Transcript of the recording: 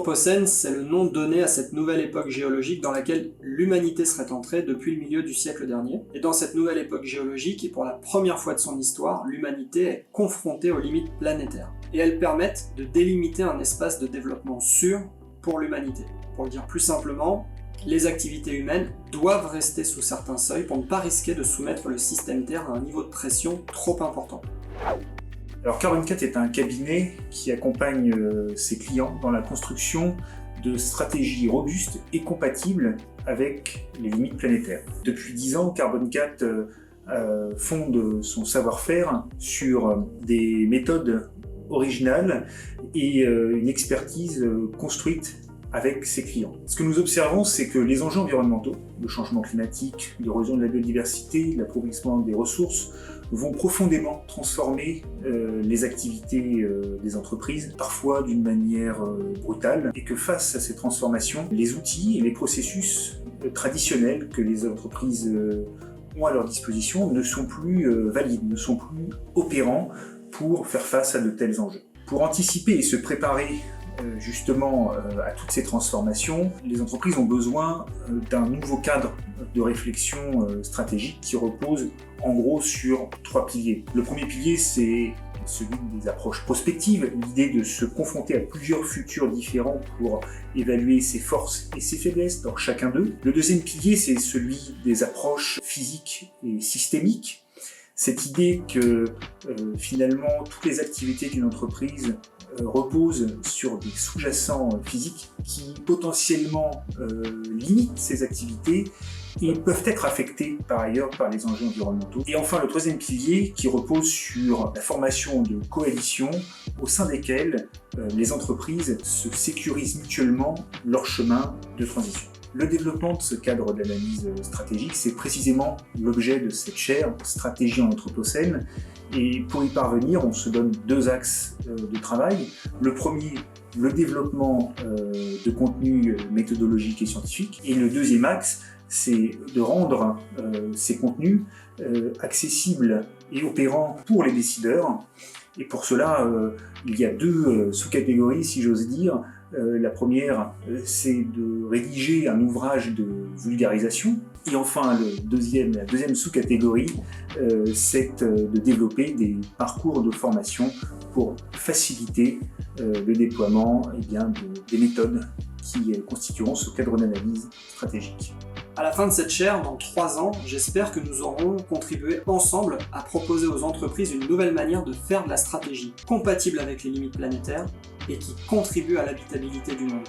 Anthropocène, c'est le nom donné à cette nouvelle époque géologique dans laquelle l'humanité serait entrée depuis le milieu du siècle dernier. Et dans cette nouvelle époque géologique, et pour la première fois de son histoire, l'humanité est confrontée aux limites planétaires. Et elles permettent de délimiter un espace de développement sûr pour l'humanité. Pour le dire plus simplement, les activités humaines doivent rester sous certains seuils pour ne pas risquer de soumettre le système Terre à un niveau de pression trop important. Alors Carbon 4 est un cabinet qui accompagne ses clients dans la construction de stratégies robustes et compatibles avec les limites planétaires. Depuis 10 ans, Carbon 4 fonde son savoir-faire sur des méthodes originales et une expertise construite avec ses clients. Ce que nous observons, c'est que les enjeux environnementaux, le changement climatique, l'érosion de la biodiversité, l'appauvrissement des ressources, vont profondément transformer les activités des entreprises, parfois d'une manière brutale, et que face à ces transformations, les outils et les processus traditionnels que les entreprises ont à leur disposition ne sont plus valides, ne sont plus opérants pour faire face à de tels enjeux. Pour anticiper et se préparer justement à toutes ces transformations, les entreprises ont besoin d'un nouveau cadre de réflexion stratégique qui repose en gros sur 3 piliers. Le premier pilier, c'est celui des approches prospectives, l'idée de se confronter à plusieurs futurs différents pour évaluer ses forces et ses faiblesses dans chacun d'eux. Le deuxième pilier, c'est celui des approches physiques et systémiques. Cette idée que finalement toutes les activités d'une entreprise reposent sur des sous-jacents physiques qui potentiellement limitent ces activités et peuvent être affectés par ailleurs par les enjeux environnementaux. Et enfin le troisième pilier qui repose sur la formation de coalitions au sein desquelles les entreprises se sécurisent mutuellement leur chemin de transition. Le développement de ce cadre d'analyse stratégique, c'est précisément l'objet de cette chaire Stratégie en Anthropocène. Et pour y parvenir, on se donne 2 axes de travail. Le premier, le développement de contenus méthodologiques et scientifiques. Et le deuxième axe, c'est de rendre ces contenus accessibles et opérants pour les décideurs. Et pour cela, il y a 2 sous-catégories, si j'ose dire. La première, c'est de rédiger un ouvrage de vulgarisation. Et enfin, la deuxième sous-catégorie, c'est de développer des parcours de formation pour faciliter le déploiement des méthodes qui constitueront ce cadre d'analyse stratégique. À la fin de cette chaire, dans 3 ans, j'espère que nous aurons contribué ensemble à proposer aux entreprises une nouvelle manière de faire de la stratégie, compatible avec les limites planétaires et qui contribue à l'habitabilité du monde.